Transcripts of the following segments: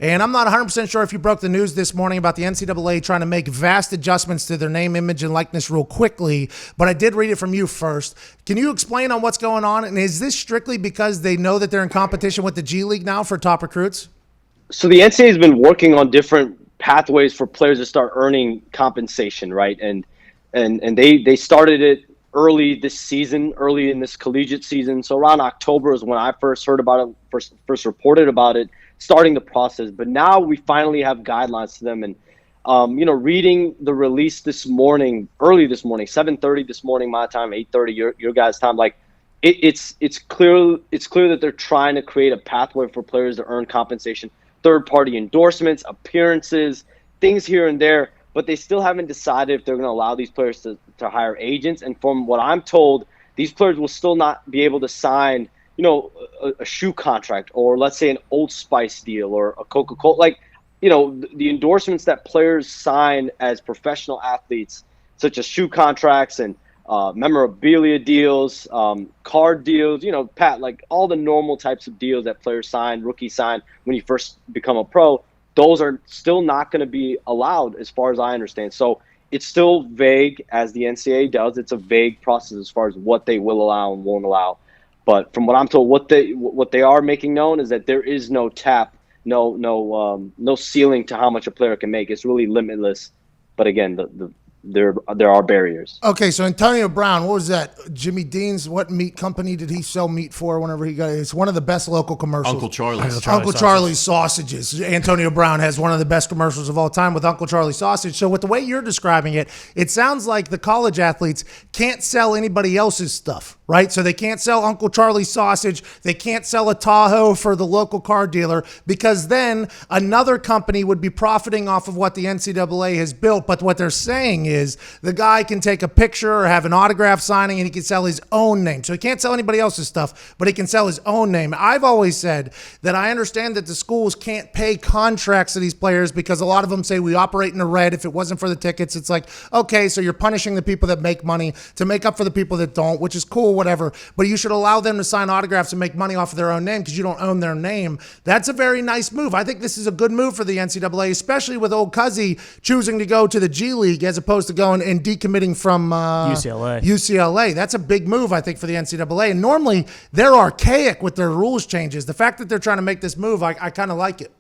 And I'm not 100% sure if you broke the news this morning about the NCAA trying to make vast adjustments to their name, image, and likeness real quickly, but I did read it from you first. Can you explain on what's going on? And is this strictly because they know that they're in competition with the G League now for top recruits? So the NCAA has been working on different pathways for players to start earning compensation, right? And they started it early this season, early in this collegiate season. So around October is when I first heard about it, first reported about it, starting the process. But now we finally have guidelines to them. And, reading the release this morning, early this morning, 7:30 this morning, my time, 8:30 your guys' time, like it's clear that they're trying to create a pathway for players to earn compensation, third-party endorsements, appearances, things here and there. But they still haven't decided if they're going to allow these players to hire agents. And from what I'm told, these players will still not be able to sign, a shoe contract or let's say an Old Spice deal or a Coca-Cola. Like, the endorsements that players sign as professional athletes, such as shoe contracts and memorabilia deals, card deals, Pat, like all the normal types of deals that players sign, rookies sign when you first become a pro. Those are still not going to be allowed as far as I understand. So it's still vague, as the NCAA does. It's a vague process as far as what they will allow and won't allow. But from what I'm told, what they are making known is that there is no cap, no ceiling to how much a player can make. It's really limitless. But again, there are barriers. Okay, so Antonio Brown, what was that? Jimmy Dean's, what meat company did he sell meat for whenever he got it? It's one of the best local commercials. Uncle Charlie's. Uncle Charlie's sausages. Antonio Brown has one of the best commercials of all time with Uncle Charlie's sausage. So with the way you're describing it, it sounds like the college athletes can't sell anybody else's stuff, right? So they can't sell Uncle Charlie's sausage. They can't sell a Tahoe for the local car dealer because then another company would be profiting off of what the NCAA has built. But what they're saying is the guy can take a picture or have an autograph signing and he can sell his own name. So he can't sell anybody else's stuff, but he can sell his own name. I've always said that I understand that the schools can't pay contracts to these players because a lot of them say we operate in the red. If it wasn't for the tickets, it's like, okay, so you're punishing the people that make money to make up for the people that don't, which is cool, whatever. But you should allow them to sign autographs and make money off of their own name because you don't own their name. That's a very nice move. I think this is a good move for the NCAA, especially with old Cuzzy choosing to go to the G League as opposed to going and decommitting from UCLA. That's a big move, I think, for the NCAA. And normally they're archaic with their rules changes. The fact that they're trying to make this move, I kind of like it.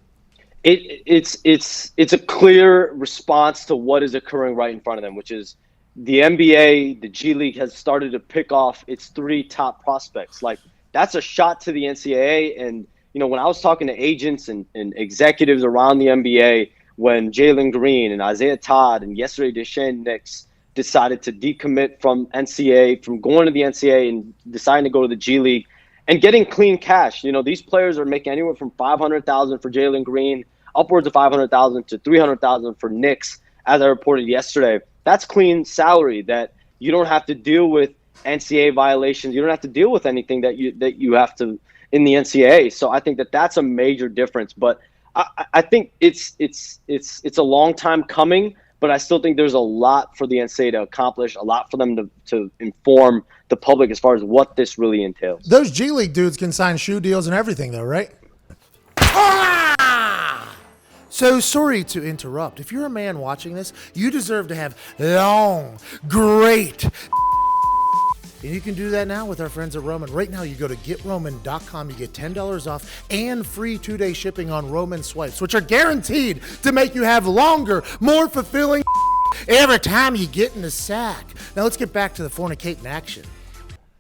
It's a clear response to what is occurring right in front of them, which is the NBA, the G League has started to pick off its 3 top prospects. Like, that's a shot to the NCAA. And, when I was talking to agents and executives around the NBA, when Jalen Green and Isaiah Todd and yesterday Deshaun Nix decided to decommit from NCAA, from going to the NCAA and deciding to go to the G League and getting clean cash. These players are making anywhere from $500,000 for Jalen Green, upwards of $500,000 to $300,000 for Nix, as I reported yesterday. That's clean salary that you don't have to deal with NCAA violations. You don't have to deal with anything that you have to in the NCAA. So I think that's a major difference. But I think it's a long time coming, but I still think there's a lot for the NCAA to accomplish, a lot for them to inform the public as far as what this really entails. Those G League dudes can sign shoe deals and everything, though, right? So sorry to interrupt. If you're a man watching this, you deserve to have long, great. And you can do that now with our friends at Roman. Right now, you go to GetRoman.com. You get $10 off and free 2-day shipping on Roman swipes, which are guaranteed to make you have longer, more fulfilling every time you get in the sack. Now, let's get back to the fornicating action.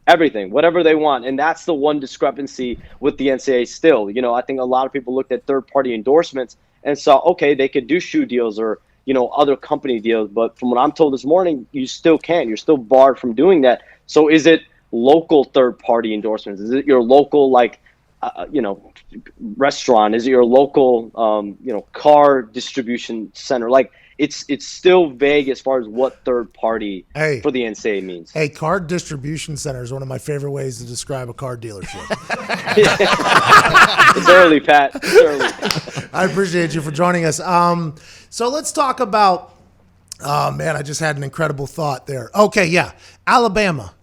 Everything, whatever they want. And that's the one discrepancy with the NCAA still. I think a lot of people looked at third-party endorsements and saw, okay, they could do shoe deals or, other company deals. But from what I'm told this morning, you still can't. You're still barred from doing that. So is it local third-party endorsements? Is it your local, restaurant? Is it your local, car distribution center? Like, it's still vague as far as what third-party for the NCAA means. Hey, car distribution center is one of my favorite ways to describe a car dealership. It's early, Pat. It's early. I appreciate you for joining us. So let's talk about I just had an incredible thought there. Okay, yeah. Alabama,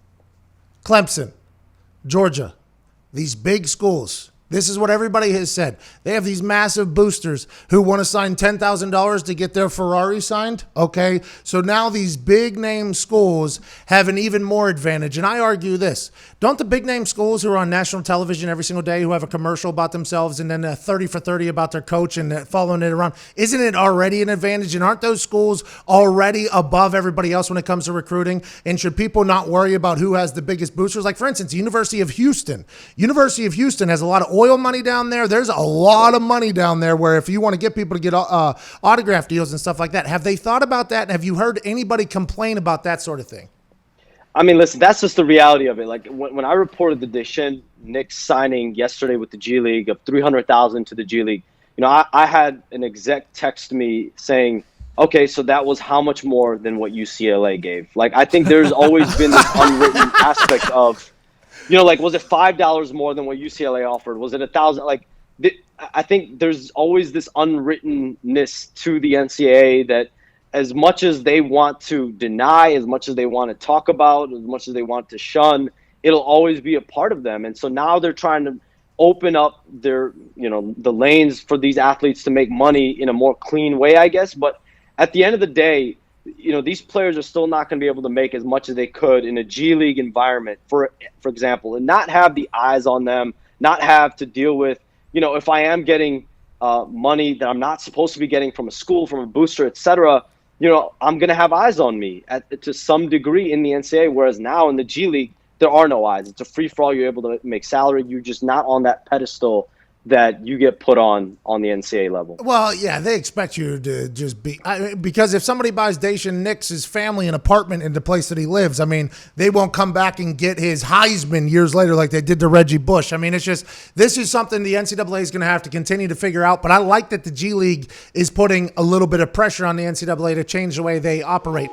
Clemson, Georgia, these big schools This is what everybody has said. They have these massive boosters who want to sign $10,000 to get their Ferrari signed. Okay. So now these big name schools have an even more advantage. And I argue this. Don't the big name schools who are on national television every single day, who have a commercial about themselves and then a 30 for 30 about their coach and following it around, isn't it already an advantage? And aren't those schools already above everybody else when it comes to recruiting? And should people not worry about who has the biggest boosters? Like, for instance, University of Houston. University of Houston has a lot of oil money down there. There's a lot of money down there where if you want to get people to get autograph deals and stuff like that, have they thought about that? And have you heard anybody complain about that sort of thing? I mean, listen, that's just the reality of it. Like when I reported the Deshaun Knicks signing yesterday with the G League of $300,000 to the G League, you know, I had an exec text me saying, okay, so that was how much more than what UCLA gave. Like, I think there's always been this unwritten aspect of, you know, like, was it $5 more than what UCLA offered? Was it $1,000? Like, I think there's always this unwrittenness to the NCAA that as much as they want to deny, as much as they want to talk about, as much as they want to shun, it'll always be a part of them. And so now they're trying to open up their, you know, the lanes for these athletes to make money in a more clean way, I guess. But at the end of the day, you know, these players are still not going to be able to make as much as they could in a G League environment, for example, and not have the eyes on them, not have to deal with, you know, if I am getting money that I'm not supposed to be getting from a school, from a booster, etc., you know, I'm going to have eyes on me to some degree in the NCAA, whereas now in the G League, there are no eyes. It's a free-for-all. You're able to make salary. You're just not on that pedestal that you get put on the NCAA level. Well, yeah, they expect you to just be because if somebody buys Deshaun Knicks' family an apartment in the place that he lives, I mean, they won't come back and get his Heisman years later like they did to Reggie Bush. I mean, it's just this is something the NCAA is going to have to continue to figure out. But I like that the G League is putting a little bit of pressure on the NCAA to change the way they operate.